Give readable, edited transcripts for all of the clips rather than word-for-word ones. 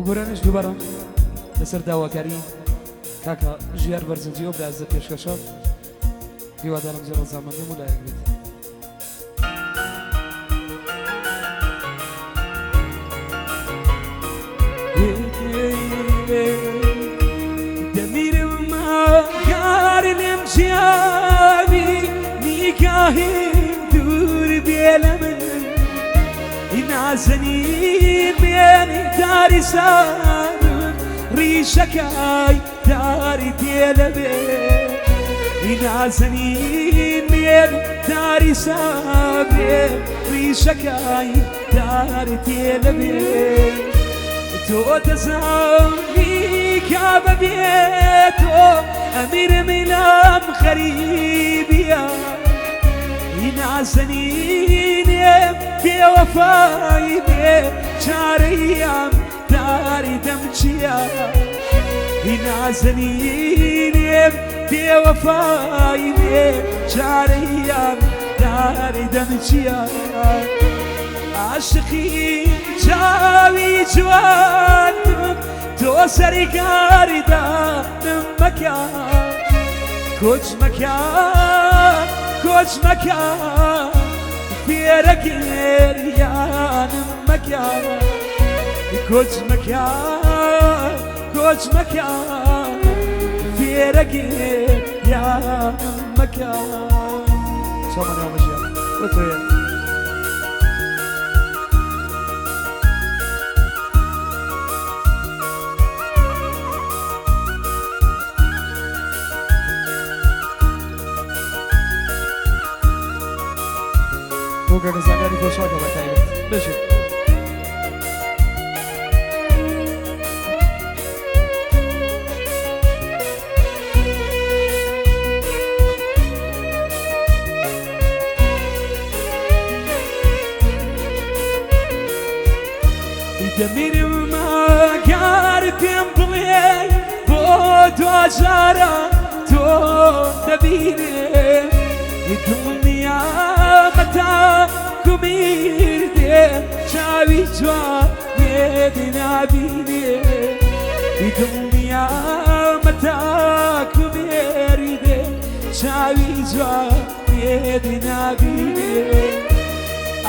گۆرانش دووبارە لەسەر داواکاری کاکە ژیار بەرزنجی و برازە پێشکەشە هیوادارم زۆر ڕەزامەندم و لایەک بێت. دەمیرم کار لێم جیاوی نیگاهیم دوور بێ لە من نازەنین بێنی داری سانم ڕیشەکەی داری پێ لەبێ نازەنین بێنی داری سابێ ڕیشەکەی داری پێ لەبێ تۆ دەزانی کا بەبێت تۆ ئەمیرمی لەم خەریبیە نازەنینێم بێوەفایی بێ چارەیەم داری دەم چییە نازەنینێم بێوەفایی بێ چارەیەم داری دەم چییە عاشقی چاوی جوانم تۆ سەریکاری دانم مەکە کۆچ مەکە کۆچ مەکە فێرە گێریانم مەکە کۆچ مەکە کۆچ مەکە فێرە گێریانم مەکە چۆمەنەوە بەژیان بۆ تۆیە بۆ گەنەزانیاری خۆشحاڵە بە تایبەت بەژێت دەمیرم ماگار پێم بڵێ بۆ دوجارە تۆ دەبینێ دڵنیا بەتا کومیردێ چاوی جوانێ نابینێ دڵنیا بەتا کومیردێ چاوی جوانێ نابینێ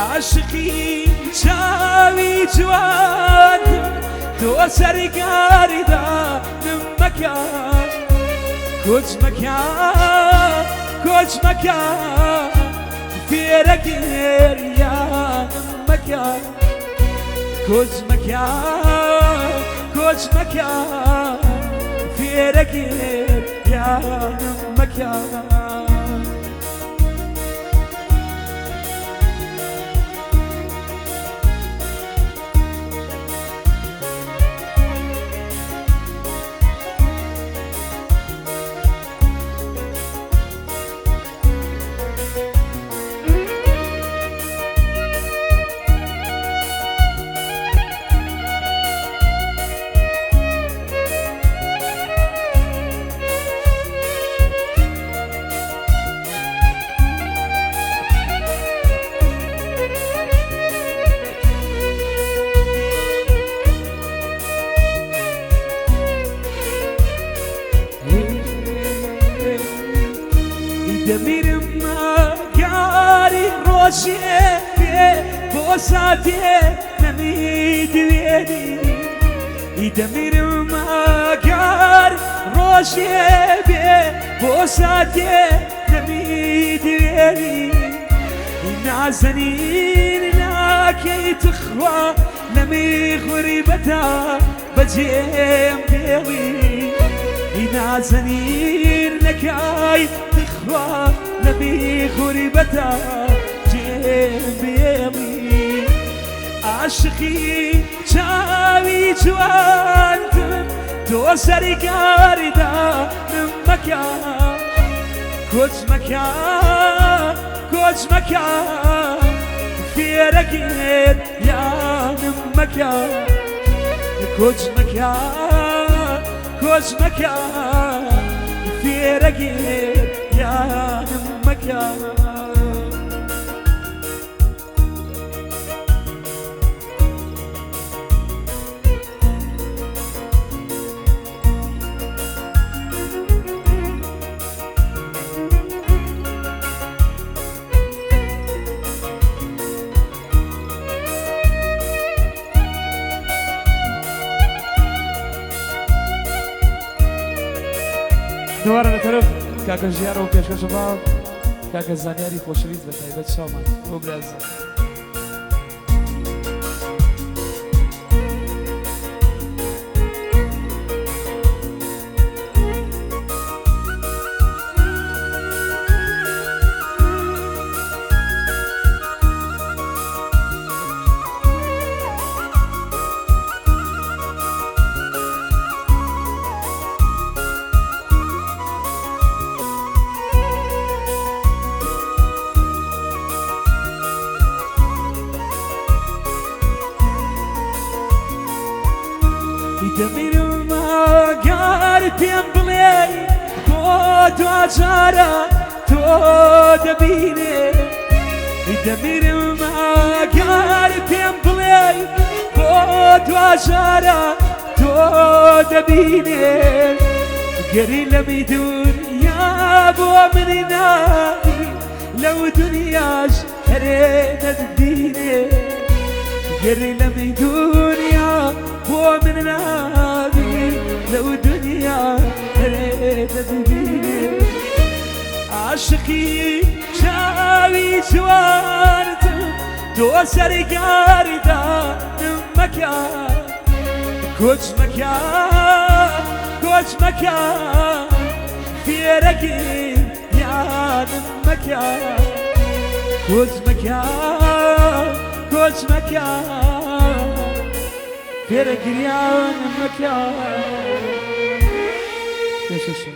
عاشقی چاوی جوان تۆ سەرگاری دانم مەکە کۆچ مەکە کۆچ مەکە فێرە گێریانم مەکە کۆچ مەکە کۆچ مەکە فێرە گێریانم مەکە دەمیرم ماگاری ڕۆژێ بێ بۆ ساتێ نەمیدوێنی دەمیرم ماگار ڕۆژێ بێ بۆ ساتێ نەمیدوێنی نازەنین ناکەی تخوا نەمیخوری بەتا بەجێم بێڵی نازەنین نەکای تخوا نەمیخوری بەتا جێم بێڵی عاشقی چاوی جوانتم تۆ سەریکاری دانم مەکە کۆچ مەکە کۆچ مەکە فێرە گێریانم مەکە کۆچ مەکە کۆچ مەکە فێرە گێریانم مەکە دوباره لطرف کاکە ژیارەوە پێشکەشە باو کاکە زانیاری خۆشەویست بە تایبەت چاومان بۆ برازە دەمیرم ئەگەر پێم بڵێ بۆ دوجارە تۆ دەبینێ دەمیرم ئەگەر پێم بڵێ بۆ دوجارە تۆ دەبینێ گەری لەمی دونیا بۆ منی نابی لەو دنیاش هەرێ نەدبینێ گەری لەمی دنیا بۆ من نابی لەو دنیا هەرێتە ببینێ عاشقی چاوی جوانتم تۆ سەرگاردانم مەکە کۆچ مەکە کۆچ مەکە فێرەگیر یانم مەکە کۆچ مەکە کۆچ مەکە فێرە گریان مەکە پێشەشە